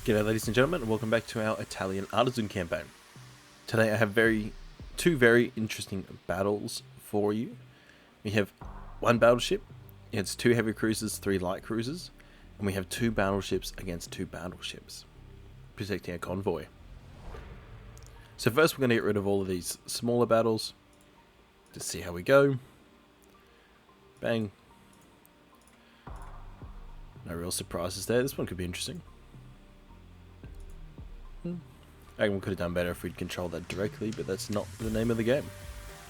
G'day ladies and gentlemen, and welcome back to our Italian Artisan campaign. Today I have two very interesting battles for you. We have one battleship, it's 2 heavy cruisers, 3 light cruisers, and we have 2 battleships against 2 battleships, protecting a convoy. So first we're going to get rid of all of these smaller battles, to see how we go. Bang. No real surprises there, this one could be interesting. I reckon we could have done better if we'd controlled that directly, but that's not the name of the game.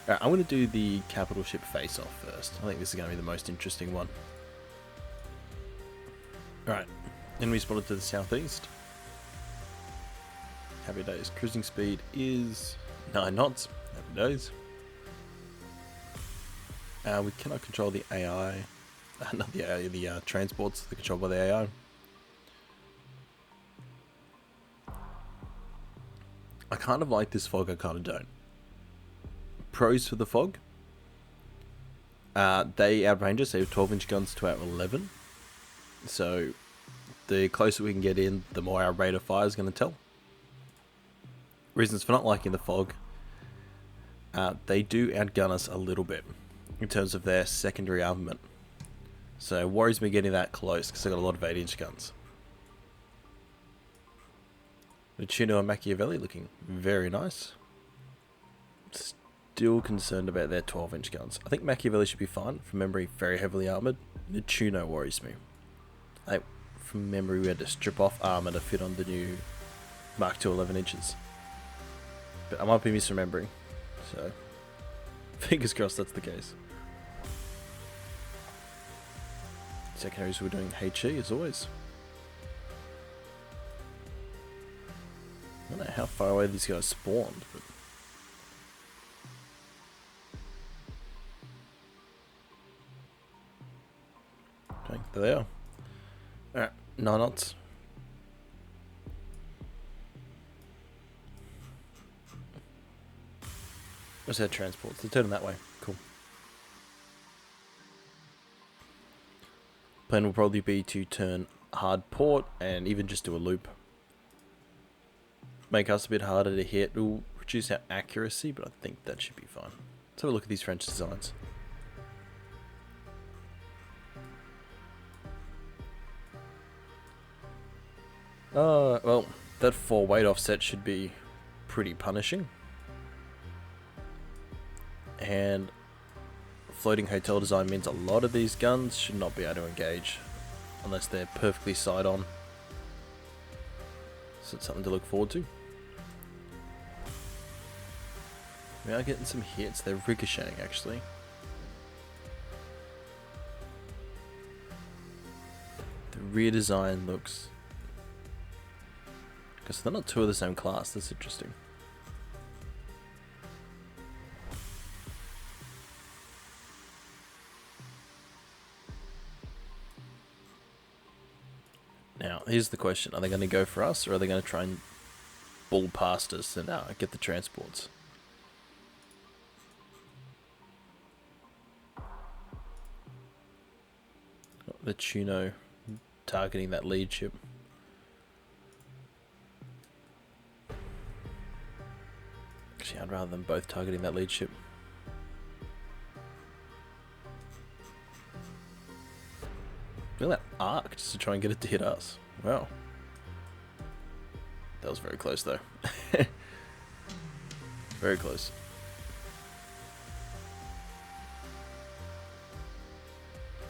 Alright, I'm going to do the capital ship face-off first. I think this is going to be the most interesting one. Alright, enemy spotted to the southeast. Happy days. Cruising speed is 9 knots. Happy days. We cannot control the AI. Not the AI, the transports. They're controlled by the AI. I kind of like this fog, I kind of don't. Pros for the fog. They outrange us, they have 12-inch guns to our 11. So, the closer we can get in, the more our rate of fire is going to tell. Reasons for not liking the fog. They do outgun us a little bit, in terms of their secondary armament. So, it worries me getting that close, because they've got a lot of 8-inch guns. Luchino and Machiavelli looking very nice. Still concerned about their 12-inch guns. I think Machiavelli should be fine. From memory, very heavily armoured. Luchino worries me. From memory, we had to strip off armour to fit on the new Mark II 11 inches. But I might be misremembering. So, fingers crossed that's the case. Secondaries we're doing HE as always. I don't know how far away these guys spawned, but... Okay, there they are. Alright, 9 knots. Where's our transports? They're turning that way. Cool. Plan will probably be to turn hard port and even just do a loop. Make us a bit harder to hit. It will reduce our accuracy, but I think that should be fine. Let's have a look at these French designs. Well, that 4 weight offset should be pretty punishing. And floating hotel design means a lot of these guns should not be able to engage unless they're perfectly side on. So it's something to look forward to. We are getting some hits. They're ricocheting, actually. The rear design looks... because they're not 2 of the same class. That's interesting. Now, here's the question. Are they going to go for us, or are they going to try and bull past us and get the transports? The Tuno targeting that lead ship. Actually, I'd rather them both targeting that lead ship. Look at that arc just to try and get it to hit us. Wow. That was very close though. Very close.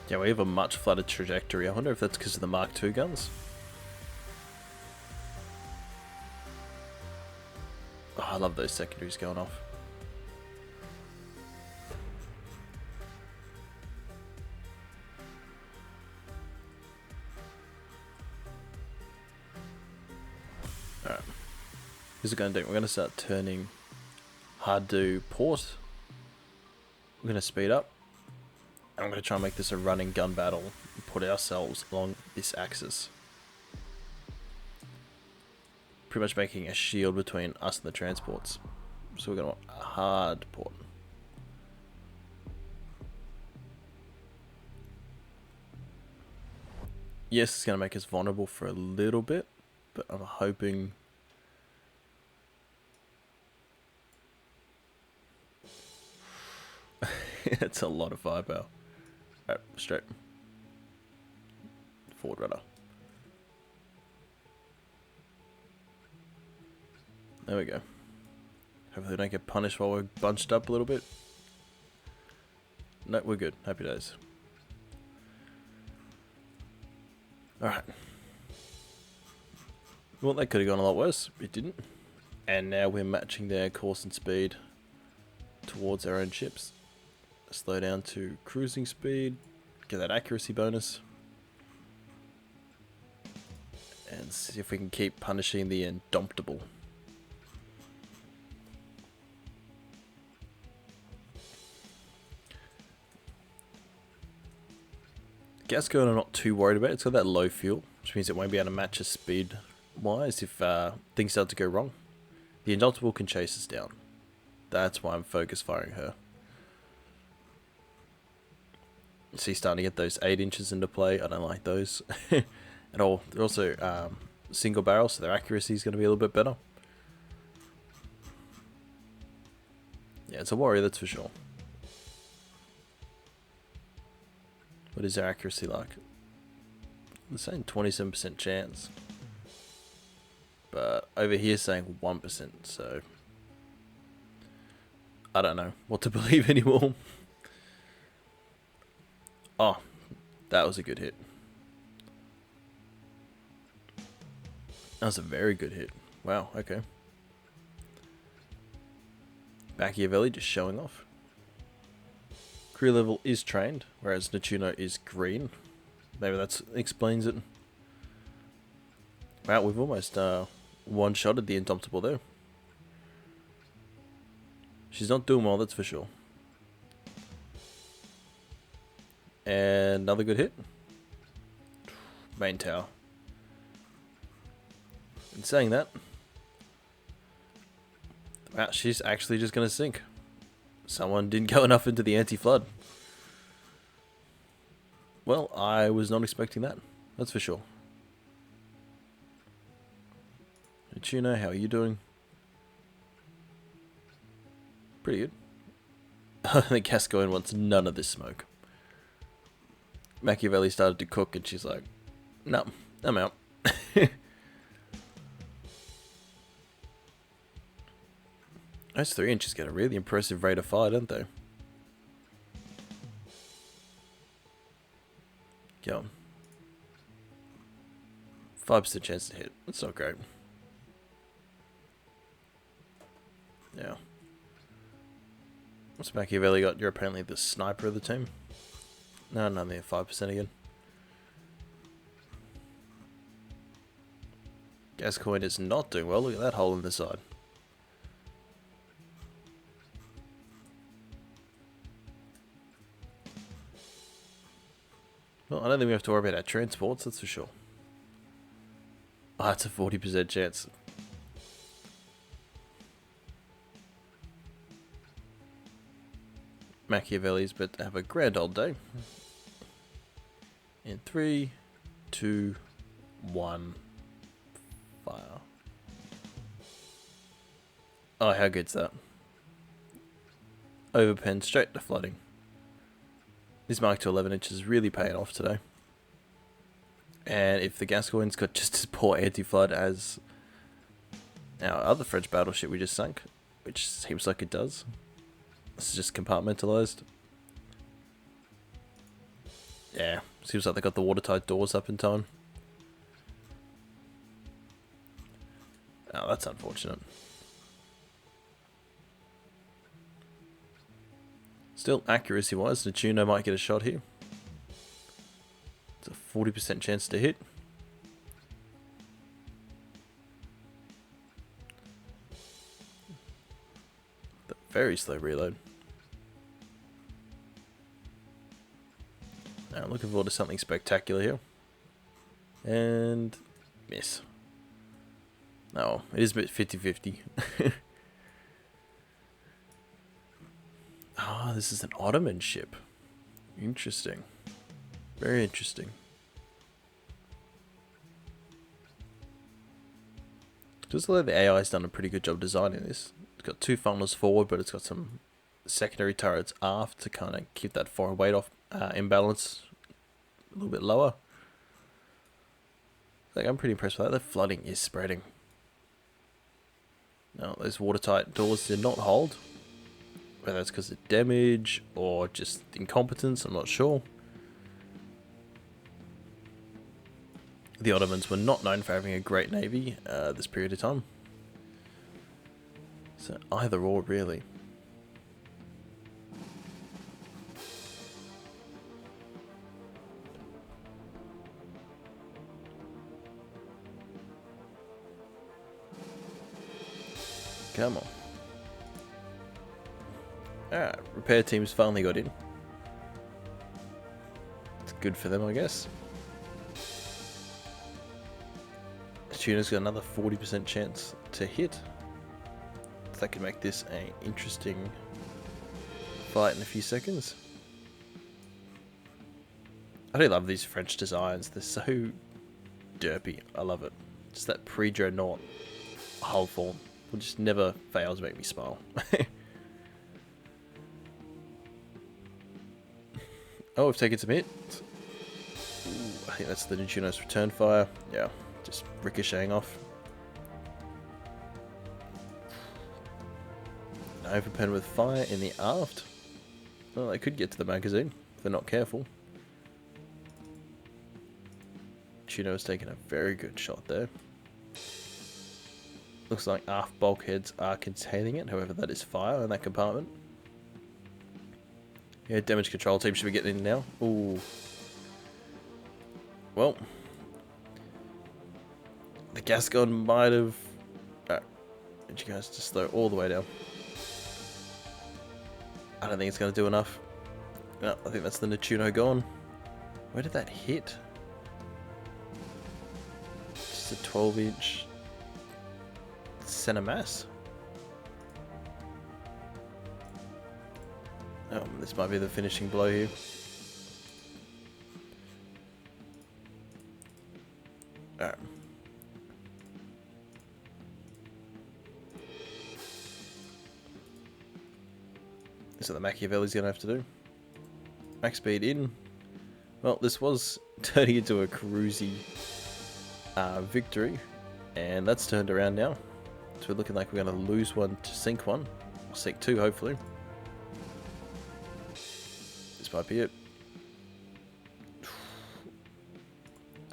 Yeah, we have a much flatter trajectory. I wonder if that's because of the Mark II guns. Oh, I love those secondaries going off. Alright. Here's what we're going to do. We're going to start turning hard to port. We're going to speed up. I'm going to try and make this a running gun battle and put ourselves along this axis. Pretty much making a shield between us and the transports. So we're going to want a hard port. Yes, it's going to make us vulnerable for a little bit, but I'm hoping... It's a lot of firepower. Alright, straight. Forward rudder. There we go. Hopefully we don't get punished while we're bunched up a little bit. No, we're good. Happy days. Alright. Well, that could have gone a lot worse. It didn't. And now we're matching their course and speed towards our own ships. Slow down to cruising speed. Get that accuracy bonus. And see if we can keep punishing the indomptable. Gascoigne I'm not too worried about. It's got that low fuel, which means it won't be able to match us speed wise if things start to go wrong. The Indomitable can chase us down. That's why I'm focus firing her. See, starting to get those 8 inches into play. I don't like those at all. They're also single barrel, so their accuracy is going to be a little bit better. Yeah, it's a warrior, that's for sure. What is their accuracy like? They're saying 27% chance. But over here saying 1%, so... I don't know what to believe anymore. Oh, that was a good hit. That was a very good hit. Wow, okay. Machiavelli just showing off. Crew level is trained, whereas Neptuno is green. Maybe that explains it. Wow, we've almost one-shotted the Indomitable there. She's not doing well, that's for sure. And another good hit. Main tower. In saying that, wow, she's actually just going to sink. Someone didn't go enough into the anti-flood. Well, I was not expecting that. That's for sure. Tuna, how are you doing? Pretty good. I think Gascoigne wants none of this smoke. Machiavelli started to cook and she's like, no, I'm out. Those 3 inches get a really impressive rate of fire, don't they? Go on. 5% chance to hit. That's not great. Yeah. What's Machiavelli got? You're apparently the sniper of the team. No, only at 5% again. Gascoigne is not doing well. Look at that hole in the side. Well, I don't think we have to worry about our transports, that's for sure. Oh, that's a 40% chance. Machiavelli's but have a grand old day. In 3, 2, 1, fire. Oh, how good's that? Overpen straight to flooding. This Mark to 11 inches is really paying off today. And if the Gascoigne's got just as poor anti-flood as our other French battleship we just sunk, which seems like it does. This is just compartmentalized. Yeah, seems like they got the watertight doors up in time. Oh, that's unfortunate. Still, accuracy-wise, Neptuno might get a shot here. It's a 40% chance to hit. The very slow reload. Now, looking forward to something spectacular here. And miss. Oh, it is a bit 50-50. Ah, this is an Ottoman ship. Interesting. Very interesting. Just like the AI's done a pretty good job designing this. It's got 2 funnels forward, but it's got some secondary turrets aft to kind of keep that foreign weight off imbalance a little bit lower. Like, I'm pretty impressed with that. The flooding is spreading. Now, those watertight doors did not hold. Whether it's because of damage or just incompetence, I'm not sure. The Ottomans were not known for having a great navy this period of time. So either or, really. Come on. Alright, repair teams finally got in. It's good for them, I guess. Tuna's got another 40% chance to hit. So that could make this an interesting fight in a few seconds. I do love these French designs. They're so derpy. I love it. Just that pre-dreadnought hull form will just never fail to make me smile. Oh, we've taken some hits. Ooh, I think that's the Neptuno's return fire. Yeah, just ricocheting off. Overpen with fire in the aft. Well, they could get to the magazine if they're not careful. Tuno has taken a very good shot there. Looks like aft bulkheads are containing it, however that is fire in that compartment. Yeah, damage control team should be getting in now. Ooh. Well. The gas gun might have... did you guys just slow all the way down? I don't think it's going to do enough. No, I think that's the Neptuno gone. Where did that hit? Just a 12-inch center mass. Oh, this might be the finishing blow here. Alright. So the Machiavelli's going to have to do. Max speed in. Well, this was turning into a cruisy victory. And that's turned around now. So we're looking like we're going to lose one to sink one. Or sink two, hopefully. This might be it.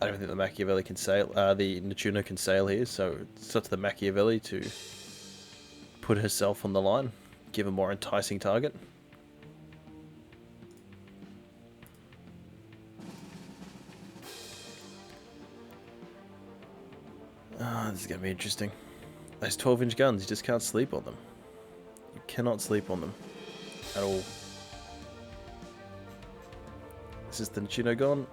I don't think the Machiavelli can sail. The Neptuno can sail here. So it's up to the Machiavelli to put herself on the line. Give a more enticing target. This is going to be interesting. Those 12-inch guns, you just can't sleep on them. You cannot sleep on them at all. This is the Neptuno gone.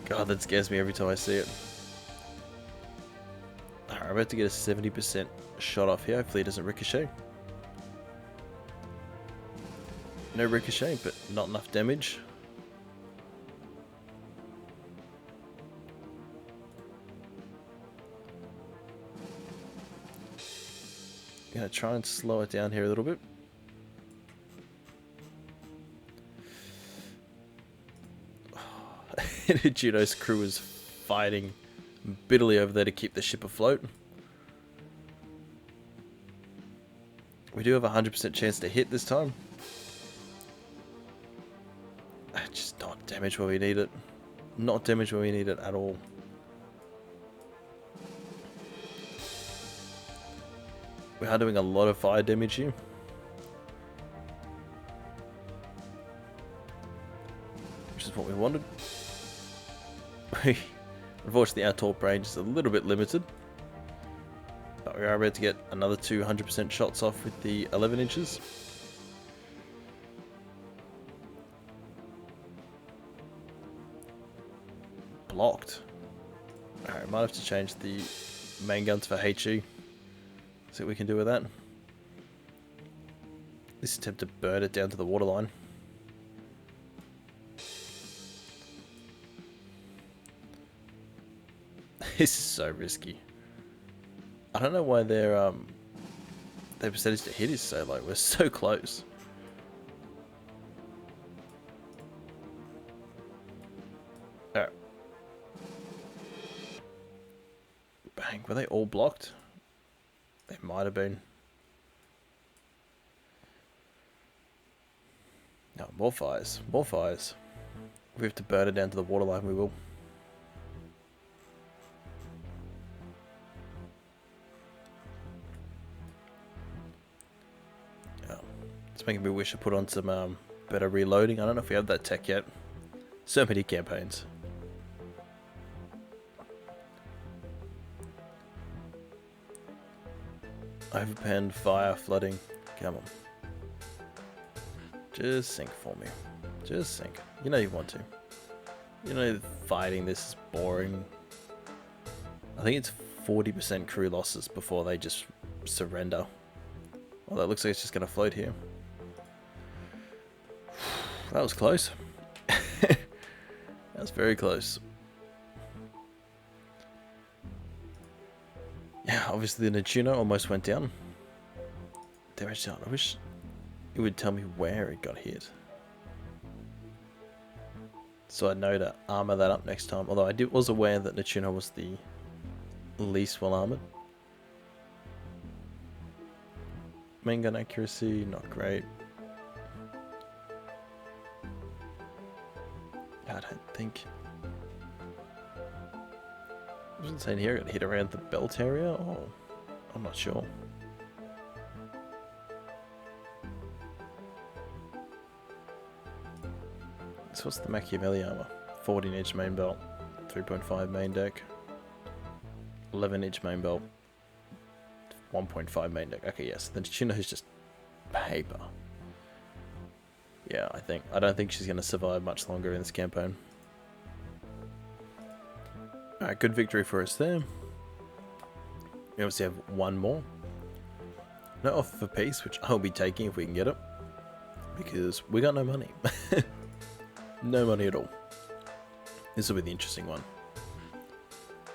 God, that scares me every time I see it. Alright, I'm about to get a 70% shot off here. Hopefully it doesn't ricochet. No ricochet, but not enough damage. Gonna try and slow it down here a little bit. Juno's crew is fighting bitterly over there to keep the ship afloat. We do have a 100% chance to hit this time. Just not damage where we need it. Not damage where we need it at all. We are doing a lot of fire damage here. Which is what we wanted. Unfortunately, our torp range is a little bit limited. But we are about to get another 200% shots off with the 11 inches. Blocked. Alright, might have to change the main guns for HE. See what we can do with that. This attempt to burn it down to the waterline. This is so risky. I don't know why their percentage to hit is so low. We're so close. Alright. Bang, were they all blocked? They might have been. No, more fires. More fires. If we have to burn it down to the waterline, we will. It's making me wish I put on some better reloading. I don't know if we have that tech yet. So many campaigns. Overpanned, fire, flooding. Come on. Just sink for me. Just sink. You know you want to. You know fighting this is boring. I think it's 40% crew losses before they just surrender. Well, that looks like it's just going to float here. That was close. That was very close. Yeah, obviously the Neptuno almost went down. Damage down. I wish it would tell me where it got hit, so I know to armor that up next time. Although I was aware that Neptuno was the least well armored. Main gun accuracy, not great. I don't think. I wasn't saying here it hit around the belt area. Oh, I'm not sure. So what's the Machiavelli armor? 14-inch main belt, 3.5 main deck, 11-inch main belt, 1.5 main deck. Okay, yes, the Chino is just paper. Yeah, I don't think she's going to survive much longer in this campaign. Alright, good victory for us there. We obviously have one more. No offer for peace, which I'll be taking if we can get it. Because we got no money. No money at all. This will be the interesting one.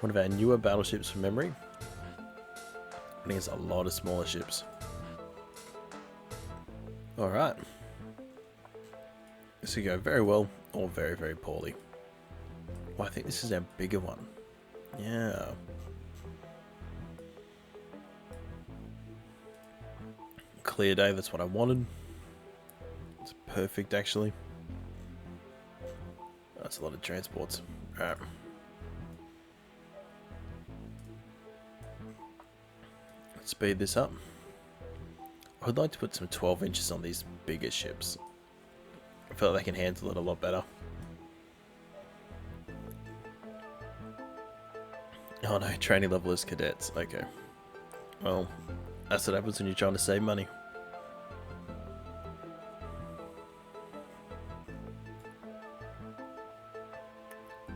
One of our newer battleships from memory. I think it's a lot of smaller ships. Alright. This could go very well or very, very poorly. Well, I think this is our bigger one. Yeah. Clear day, that's what I wanted. It's perfect, actually. That's a lot of transports. Alright. Let's speed this up. I would like to put some 12 inches on these bigger ships. I feel like they can handle it a lot better. Oh no, training level is cadets. Okay. Well, that's what happens when you're trying to save money.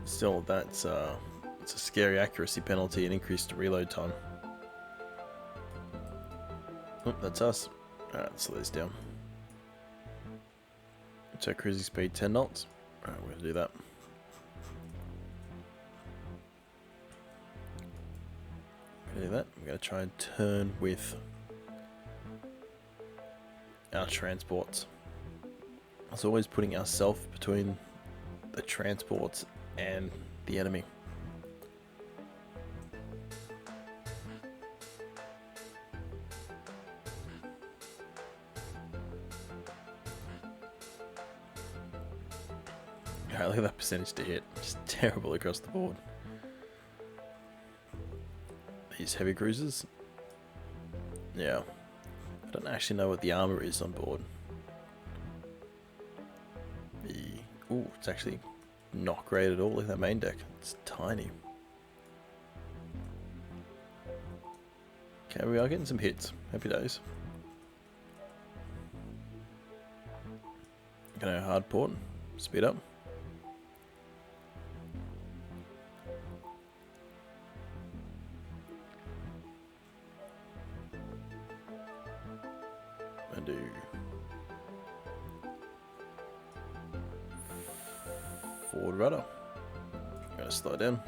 Still, it's a scary accuracy penalty and increased reload time. Oh, that's us. Alright, let's slow this down. Check cruising speed 10 knots. Alright, we're going to do that. We're going to try and turn with our transports. It's always putting ourselves between the transports and the enemy. Alright, look at that percentage to hit. Just terrible across the board. These heavy cruisers. Yeah. I don't actually know what the armor is on board. Ooh, it's actually not great at all. Look at that main deck. It's tiny. Okay, we are getting some hits. Happy days. Gonna hard port. Speed up. And do forward rudder. Gonna slow down.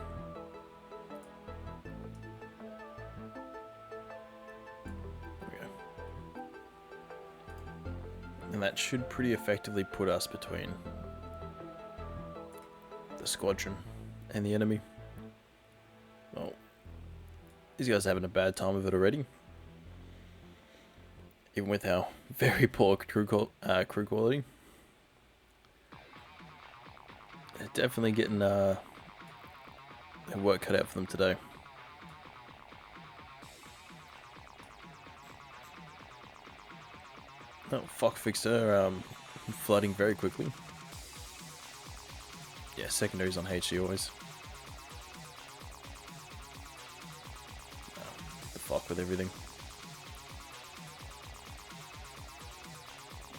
And that should pretty effectively put us between the squadron and the enemy. Well, these guys are having a bad time of it already. Even with our very poor crew quality. They're definitely getting their work cut out for them today. Oh, fuck fixed her, flooding very quickly. Yeah, secondaries on HC always. The fuck with everything.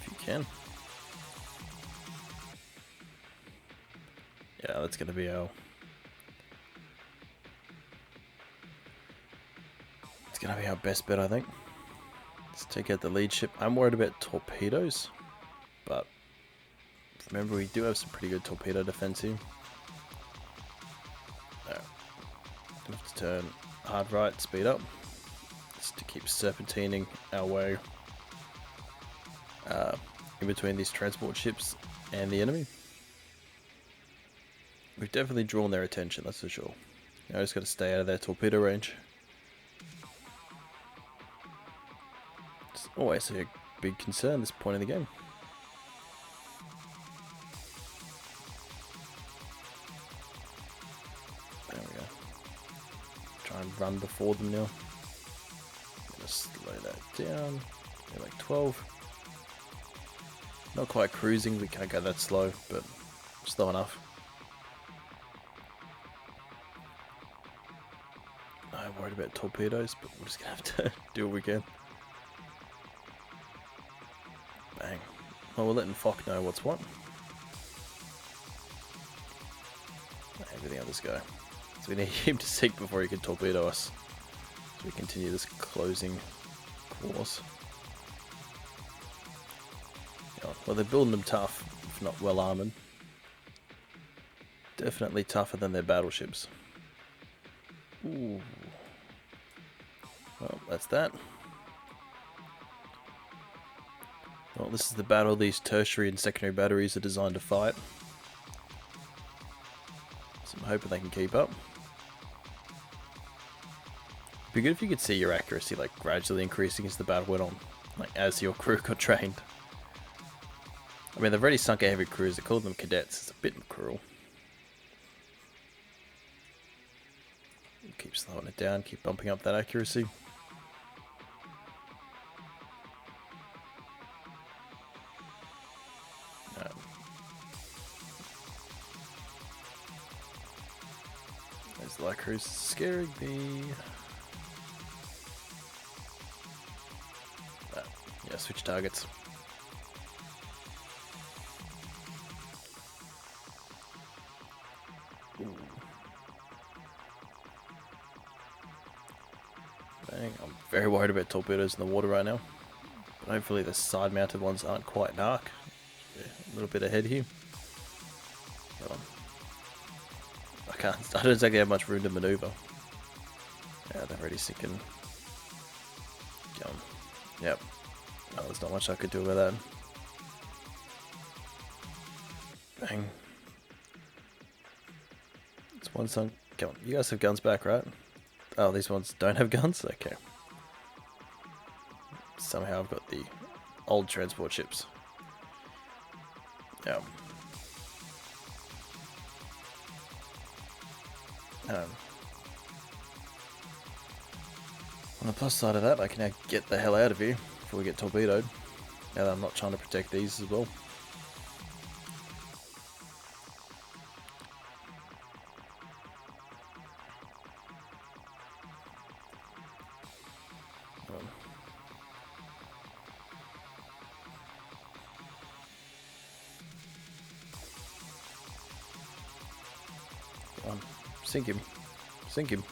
If you can. Yeah, that's gonna be our... It's gonna be our best bet, I think. Let's take out the lead ship. I'm worried about torpedoes, but remember we do have some pretty good torpedo defense here. Gonna have to turn hard right, speed up, just to keep serpentining our way in between these transport ships and the enemy. We've definitely drawn their attention, that's for sure. Now I just got to stay out of their torpedo range. It's always a big concern at this point in the game. There we go. Try and run before them now. I'm gonna slow that down. They're like 12. Not quite cruising, we can't go that slow, but slow enough. I'm worried about torpedoes, but we're just gonna have to do what we can. Bang. Well, we're letting Fock know what's what. Everything will just go. So we need him to sink before he can torpedo us. So we continue this closing course. Yeah, well, they're building them tough, if not well armoured. Definitely tougher than their battleships. Ooh. Well, that's that. Well, this is the battle these tertiary and secondary batteries are designed to fight. So I'm hoping they can keep up. It'd be good if you could see your accuracy like gradually increasing as the battle went on, like as your crew got trained. I mean, they've already sunk a heavy cruiser, called them cadets. It's a bit cruel. Keep slowing it down, keep bumping up that accuracy. There's the light cruise scaring me. Yeah, switch targets. Ooh. Bang. I'm very worried about torpedoes in the water right now. But hopefully the side mounted ones aren't quite dark. Yeah, a little bit ahead here. Come on. I don't exactly have much room to maneuver. Yeah, they're already sinking. Go on. Yep. Oh, there's not much I could do with that. Bang. It's one sunk. Come on. You guys have guns back, right? Oh, these ones don't have guns? Okay. Somehow I've got the old transport ships. Yeah. On the plus side of that, I can now get the hell out of here before we get torpedoed. Now that I'm not trying to protect these as well. Come on, sink him. Sink him.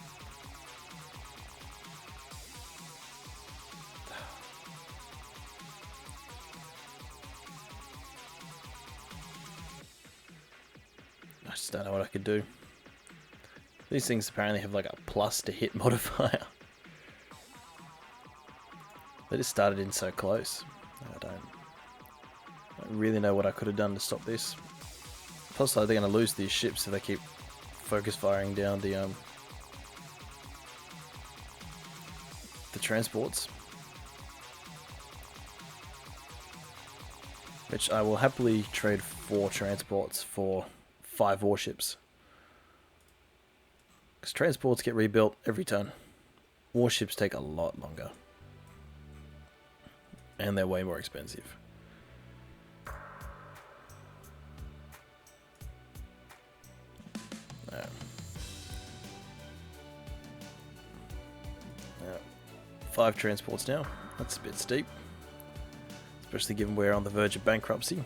I just don't know what I could do. These things apparently have like a plus to hit modifier. They just started in so close. I don't. really know what I could have done to stop this. Plus, they're going to lose these ships if they keep focus firing down the transports. Which I will happily trade 4 transports for 5 warships. Because transports get rebuilt every turn. Warships take a lot longer. And they're way more expensive. Alright. 5 transports now. That's a bit steep. Especially given we're on the verge of bankruptcy.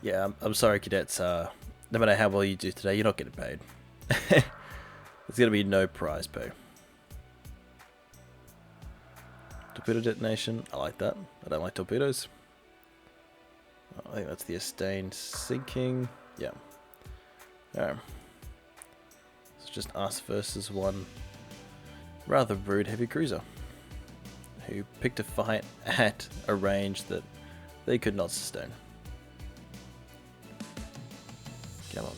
Yeah, I'm sorry, cadets. No matter how well you do today, you're not getting paid. There's going to be no prize pay. Torpedo detonation. I like that. I don't like torpedoes. I think that's the Estain sinking. Yeah. Alright. It's just us versus one rather rude heavy cruiser who picked a fight at a range that they could not sustain. Come on.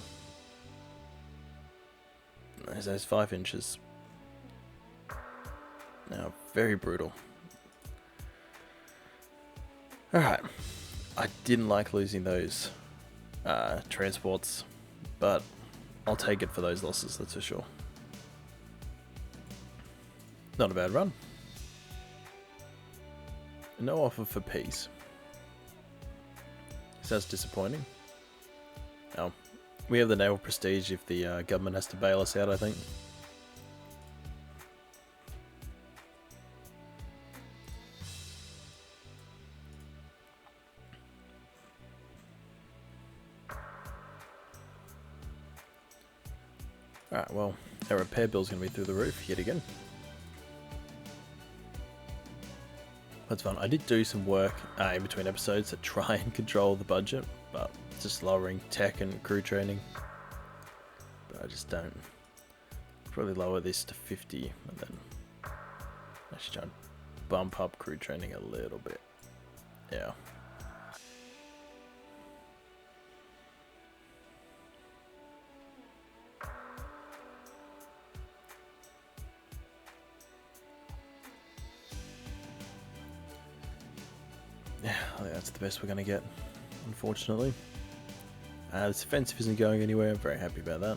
There's those 5 inches. Now, very brutal. Alright. I didn't like losing those transports, but I'll take it for those losses, that's for sure. Not a bad run. No offer for peace. Sounds disappointing. Oh, we have the naval prestige if the government has to bail us out, I think. Alright, well, our repair bill's going to be through the roof yet again. That's fun. I did do some work in between episodes to try and control the budget, but just lowering tech and crew training. But I just don't. Probably lower this to 50 and then actually try and bump up crew training a little bit. Yeah. Yeah, I think that's the best we're going to get, unfortunately. This offensive isn't going anywhere. I'm very happy about that.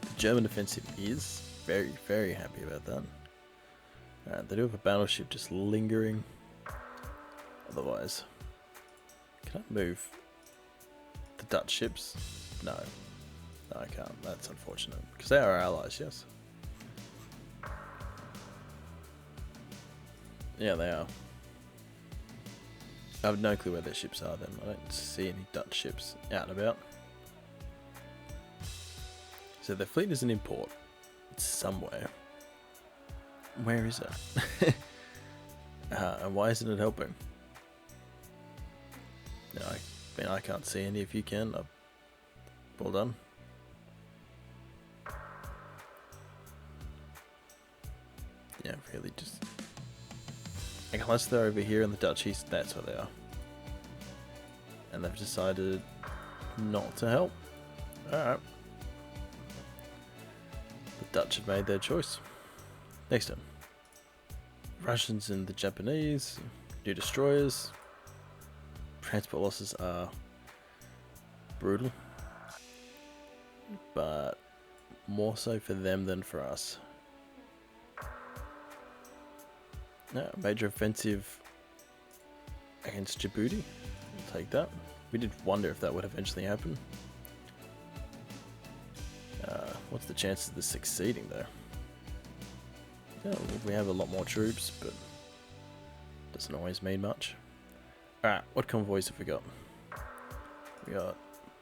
The German offensive is. Very, very happy about that. They do have a battleship just lingering. Otherwise, can I move the Dutch ships? No. No, I can't. That's unfortunate. Because they are our allies, yes. Yeah, they are. I have no clue where their ships are then. I don't see any Dutch ships out and about. So their fleet is an import. It's somewhere. Where is it? And why isn't it helping? No, I mean, I can't see any. If you can, well done. Yeah, really just... Unless they're over here in the Dutch East, that's where they are. And they've decided not to help. Alright. The Dutch have made their choice. Next turn. Russians and the Japanese. New destroyers. Transport losses are brutal. But more so for them than for us. No, major offensive against Djibouti. We'll take that. We did wonder if that would eventually happen. What's the chances of this succeeding though? Yeah, well, we have a lot more troops, but doesn't always mean much. Alright, what convoys have we got? We got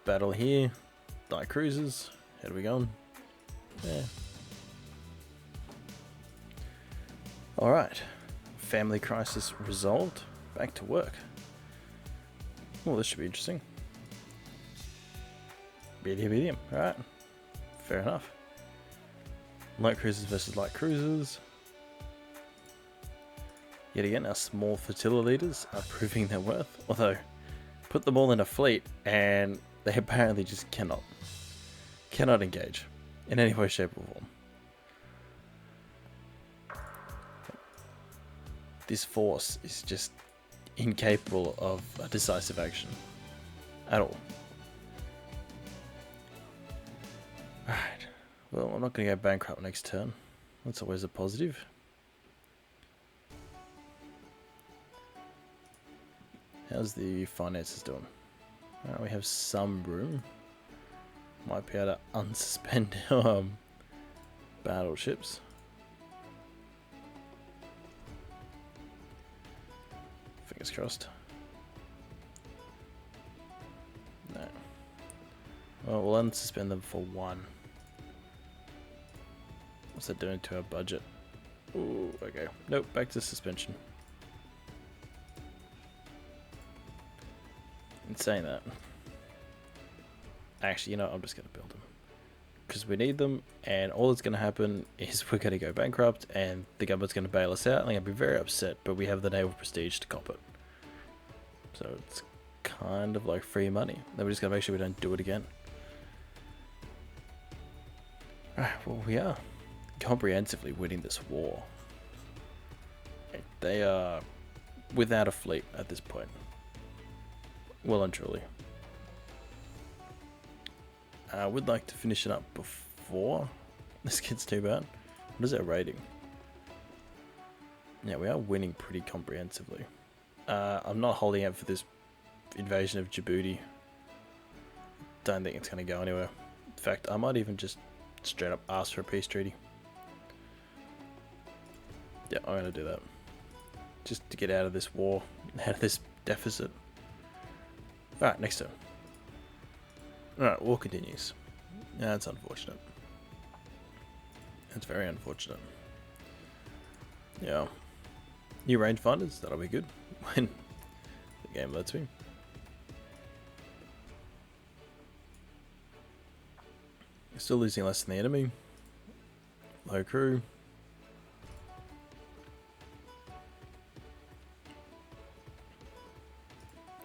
battle here, light cruisers. How do we go? Yeah. Alright. Family crisis resolved. Back to work. Well, this should be interesting. Medium. Alright. Fair enough. Light cruisers versus light cruisers. Yet again, our small flotilla leaders are proving their worth. Although, put them all in a fleet and they apparently just cannot engage in any way, shape or form. This force is just incapable of a decisive action at all. Alright, well, I'm not going to go bankrupt next turn. That's always a positive. How's the finances doing? We have some room. Might be able to unsuspend our battleships. Fingers crossed. No. Well, we'll unsuspend them for one. What's that doing to our budget? Ooh, okay. Nope, back to suspension. In saying that, actually, you know, I'm just going to build them. Because we need them, and all that's going to happen is we're going to go bankrupt, and the government's going to bail us out, and they're going to be very upset, but we have the naval prestige to cop it. So it's kind of like free money. Then we just got to make sure we don't do it again. Alright, well, we are comprehensively winning this war. They are without a fleet at this point. Well and truly. I would like to finish it up before this gets too bad. What is our rating? Yeah, we are winning pretty comprehensively. I'm not holding out for this invasion of Djibouti. Don't think it's going to go anywhere. In fact, I might even just straight up ask for a peace treaty. Yeah, I'm going to do that. Just to get out of this war, out of this deficit. Alright, next turn. Alright, war continues. Yeah, that's unfortunate. That's very unfortunate. Yeah. New rangefinders, that'll be good when the game lets me. Still losing less than the enemy. Low crew.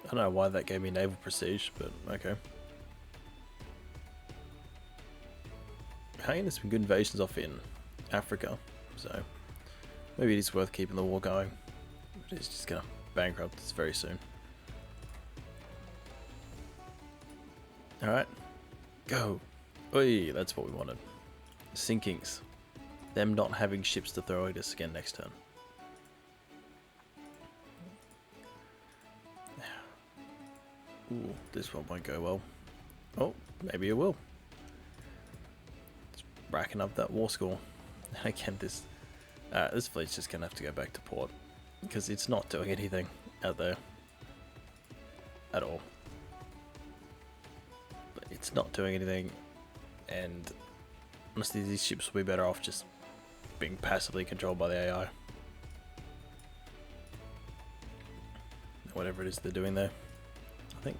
I don't know why that gave me naval prestige, but okay. Hey, there's some good invasions off in Africa, so maybe it is worth keeping the war going. It's just gonna bankrupt us very soon. Alright, go. Oi, that's what we wanted. Sinkings. Them not having ships to throw at us again next turn. Ooh, this one won't go well. Oh, maybe it will. It's racking up that war score. Again, this fleet's just gonna have to go back to port because it's not doing anything out there at all. But it's not doing anything, and honestly, these ships will be better off just being passively controlled by the AI. Whatever it is they're doing there. I think,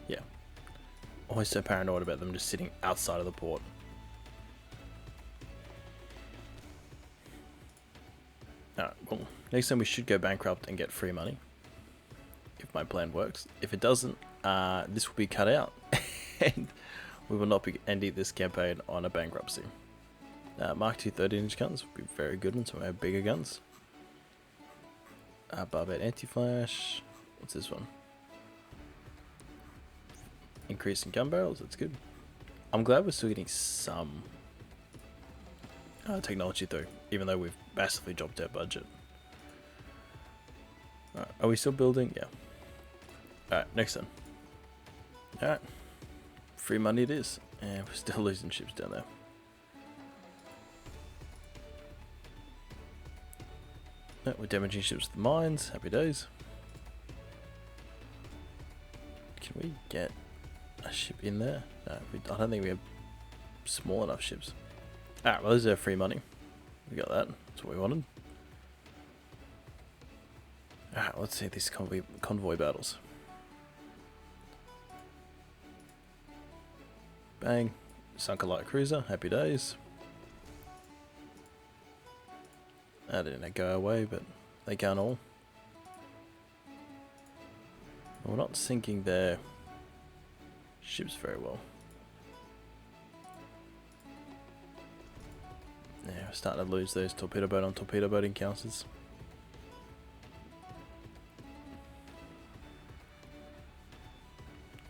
yeah. Always so paranoid about them just sitting outside of the port. Alright, well, next time we should go bankrupt and get free money. If my plan works. If it doesn't, this will be cut out. And we will not be ending this campaign on a bankruptcy. Mark II 13-inch guns would be very good on some of our bigger guns. Barbette anti-flash. What's this one? Increase in gun barrels, that's good. I'm glad we're still getting some technology through, even though we've massively dropped our budget. Alright, are we still building? Yeah. Alright, next one. Alright. Free money it is. And we're still losing ships down there. No, we're damaging ships with the mines. Happy days. Can we get a ship in there? No, I don't think we have small enough ships. Alright, well, there's our free money. We got that. That's what we wanted. Alright, let's see these convoy battles. Bang. Sunk a light cruiser. Happy days. That didn't go our way, but they can't all. We're not sinking their ships very well. Yeah, we're starting to lose those torpedo boat on torpedo boat encounters.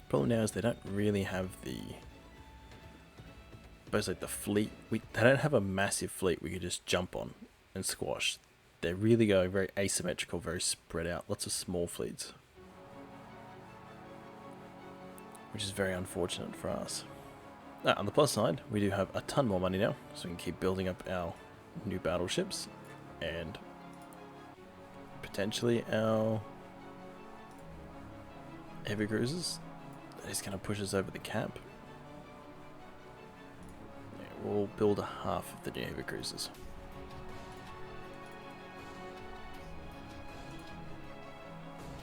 Problem now is they don't really have the, suppose like the fleet. They don't have a massive fleet we could just jump on and squash. They're really going very asymmetrical, very spread out. Lots of small fleets, which is very unfortunate for us. Now, on the plus side, we do have a ton more money now, so we can keep building up our new battleships and potentially our heavy cruisers. That is going to push us over the cap. Yeah, we'll build a half of the new heavy cruisers.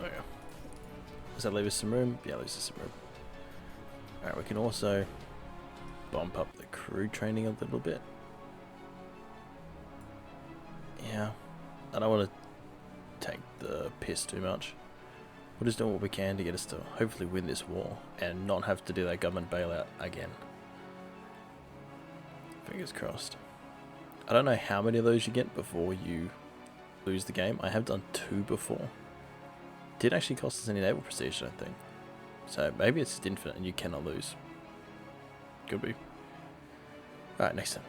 Oh yeah. Does that leave us some room? Yeah, leaves us some room. Alright, we can also bump up the crew training a little bit. Yeah, I don't want to take the piss too much. We'll just do what we can to get us to hopefully win this war and not have to do that government bailout again. Fingers crossed. I don't know how many of those you get before you lose the game. I have done 2 before. Did actually cost us any naval prestige, I think. So maybe it's just infinite and you cannot lose. Could be. Alright, next time.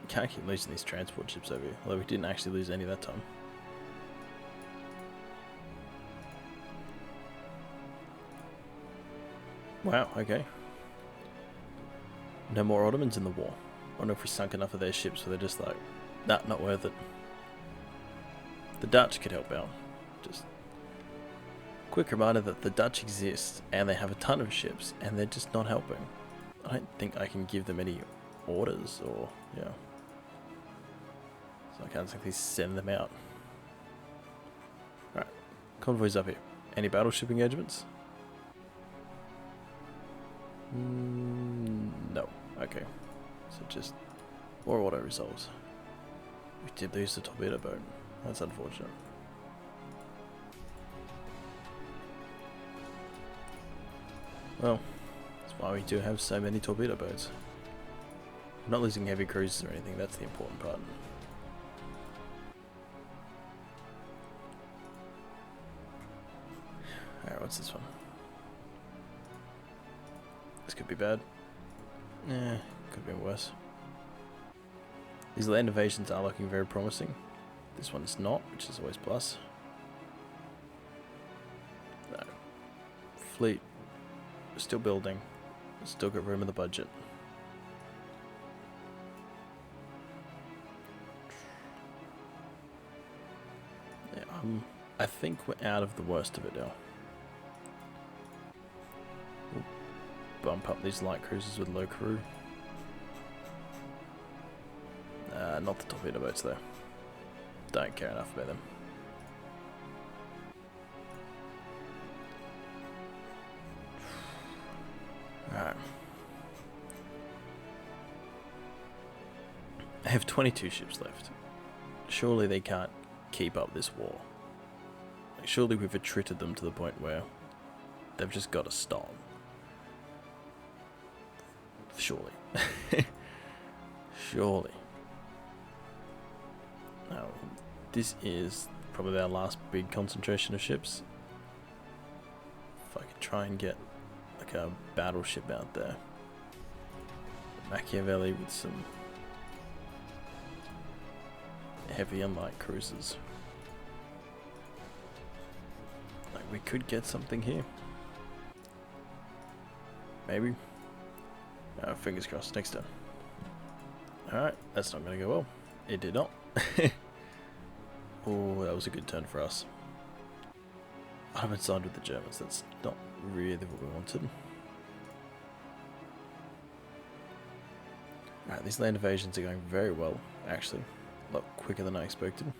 Can't keep losing these transport ships over here, although we didn't actually lose any that time. Wow, okay. No more Ottomans in the war. Wonder if we sunk enough of their ships where they're just like, nah, not worth it. The Dutch could help out. Just quick reminder that the Dutch exist and they have a ton of ships and they're just not helping. I don't think I can give them any orders or, yeah. So I can't simply send them out. Alright, convoys up here. Any battleship engagements? No. Okay. So just more auto resolves. We did lose the torpedo boat. That's unfortunate. Well, that's why we do have so many torpedo boats. We're not losing heavy cruisers or anything, that's the important part. Alright, what's this one? This could be bad. Could have been worse. These land invasions are looking very promising. This one is not, which is always plus. No. Fleet. We're still building. We've still got room in the budget. Yeah, I think we're out of the worst of it now. We'll bump up these light cruisers with low crew. Not the torpedo boats though. Don't care enough about them. Alright. I have 22 ships left. Surely they can't keep up this war. Like, surely we've attrited them to the point where they've just got to stop. Surely. Surely. Now, this is probably our last big concentration of ships. If I could try and get like a battleship out there. Machiavelli with some heavy and light cruisers. Like, we could get something here. Maybe. Fingers crossed next time. Alright, that's not going to go well. It did not. Oh, that was a good turn for us. I haven't signed with the Germans. That's not really what we wanted. Alright, these land invasions are going very well, actually. A lot quicker than I expected.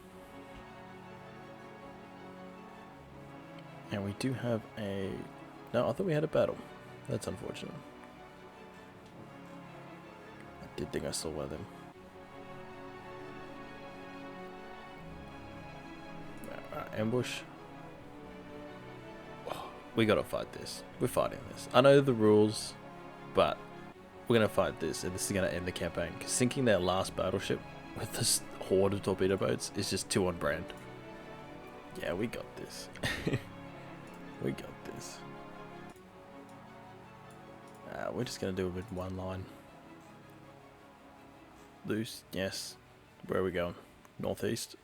And we do have a... No, I thought we had a battle. That's unfortunate. I did think I saw one of them. Ambush. We gotta fight this. We're fighting this. I know the rules, but we're gonna fight this, and this is gonna end the campaign. Because sinking their last battleship with this horde of torpedo boats is just too on brand. Yeah, we got this. We got this. We're just gonna do it with one line. Loose, yes. Where are we going? Northeast.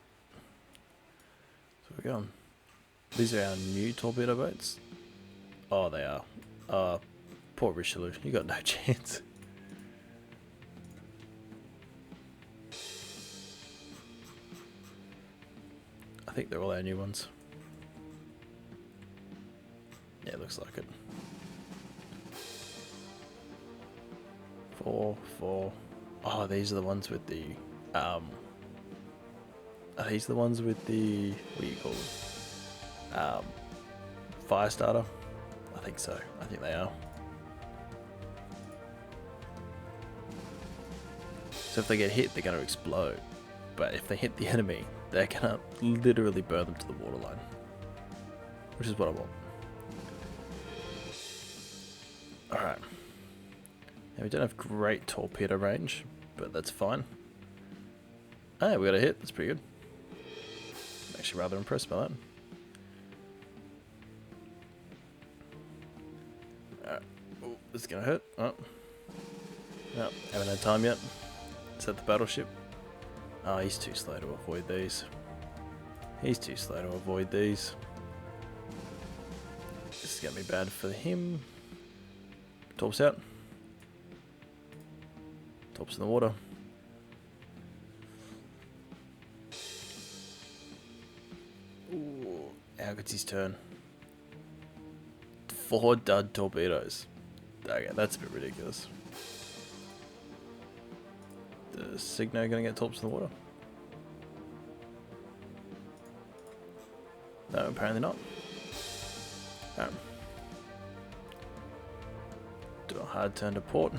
So we're going. These are our new torpedo boats. Oh, they are. Poor Richelieu, you got no chance. I think they're all our new ones. Yeah, looks like it. 4, 4. Oh, these are the ones with the are these the ones with the, what do you call them? Fire starter? I think so. I think they are. So if they get hit, they're going to explode. But if they hit the enemy, they're going to literally burn them to the waterline. Which is what I want. Alright. Now we don't have great torpedo range, but that's fine. Ah, we got a hit. That's pretty good. I'm actually rather impressed by that. Alright. Oh, this is going to hurt. Oh. No, haven't had time yet. Is that the battleship? Oh, he's too slow to avoid these. He's too slow to avoid these. This is going to be bad for him. Torps out. Torps in the water. Ooh, how good's his turn? 4 dud torpedoes. Okay, that's a bit ridiculous. The Signo gonna get torps in the water? No, apparently not. Do a hard turn to port.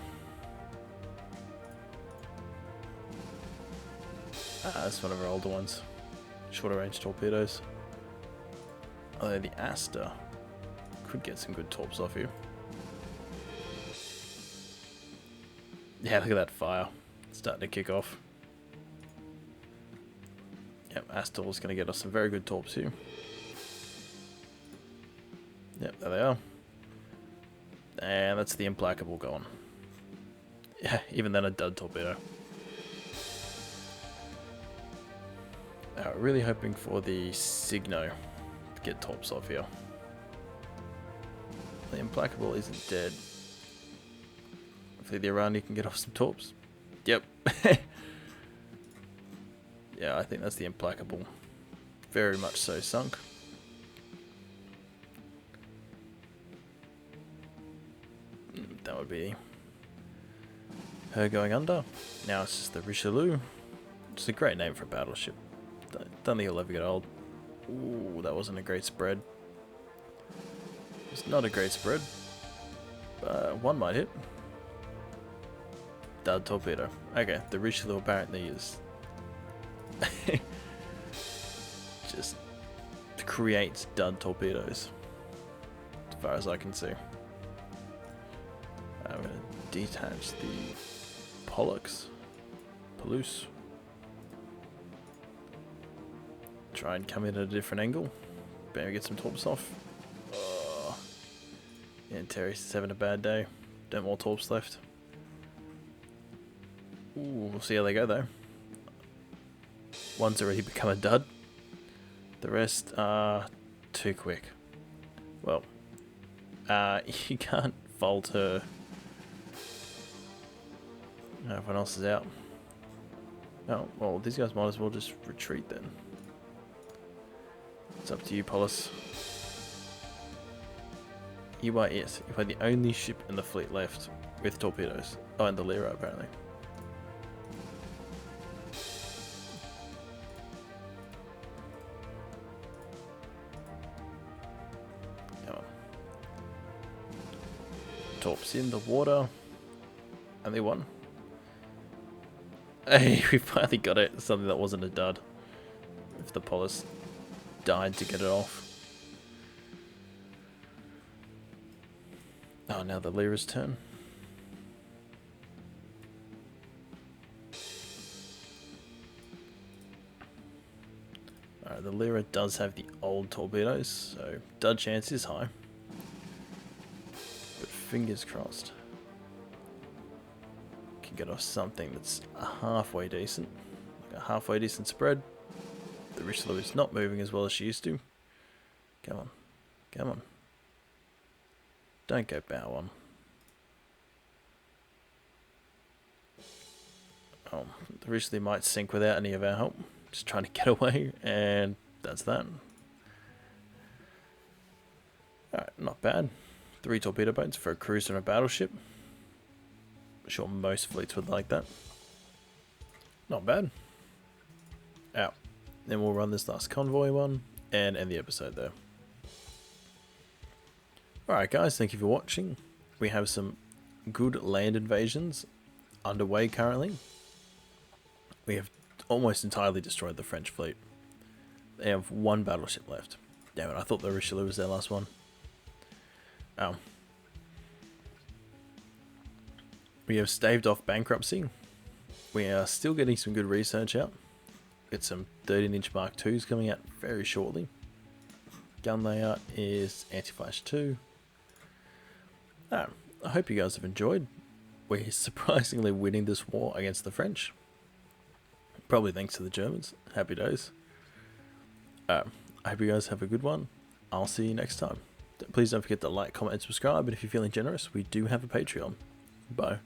That's one of our older ones. Shorter range torpedoes. Although the Aster could get some good torps off you. Yeah, look at that fire. It's starting to kick off. Yep, Astor's going to get us some very good torps here. Yep, there they are. And that's the Implacable going. Yeah, even then a dud torpedo. Really hoping for the Signo to get torps off here. The Implacable isn't dead. Hopefully the Irani can get off some torps. Yep. Yeah, I think that's the Implacable. Very much so sunk. That would be her going under. Now it's just the Richelieu. It's a great name for a battleship. Don't think it'll ever get old. Ooh, that wasn't a great spread. It's not a great spread. One might hit. Dud torpedo. Okay, the Richelieu apparently is just creates dud torpedoes, as far as I can see. I'm going to detach the Pollux. Try and come in at a different angle. Maybe get some torps off. Oh. Yeah, Terry's having a bad day. Don't more torps left. Ooh, we'll see how they go though. One's already become a dud. The rest are too quick. Well, you can't fault her. No, everyone else is out. Oh, well, these guys might as well just retreat then. It's up to you, Polis. You are the only ship in the fleet left with torpedoes. Oh, and the Lyra apparently. Come on. Torps in the water. Only one. Hey, we finally got it. Something that wasn't a dud. If the Polis died to get it off. Oh, now the Lyra's turn. Alright, the Lyra does have the old torpedoes, so dud chance is high. But fingers crossed. Can get off something that's halfway decent. Like a halfway decent spread. The Richelieu is not moving as well as she used to. Come on. Come on. Don't go bow on. Oh, the Richelieu might sink without any of our help. Just trying to get away, and that's that. Alright, not bad. 3 torpedo boats for a cruiser and a battleship. I'm sure most fleets would like that. Not bad. Out. Then we'll run this last convoy one and end the episode there. Alright guys, thank you for watching. We have some good land invasions underway currently. We have almost entirely destroyed the French fleet. They have 1 battleship left. Damn it, I thought the Richelieu was their last one. Oh. We have staved off Bankruptcy. We are still getting some good research out. Get some 13-inch Mark IIs coming out very shortly. Gun layout is anti-flash 2. I hope you guys have enjoyed. We're surprisingly winning this war against the French. Probably thanks to the Germans. Happy days. I hope you guys have a good one. I'll see you next time. Please don't forget to like, comment, and subscribe. And if you're feeling generous, we do have a Patreon. Bye.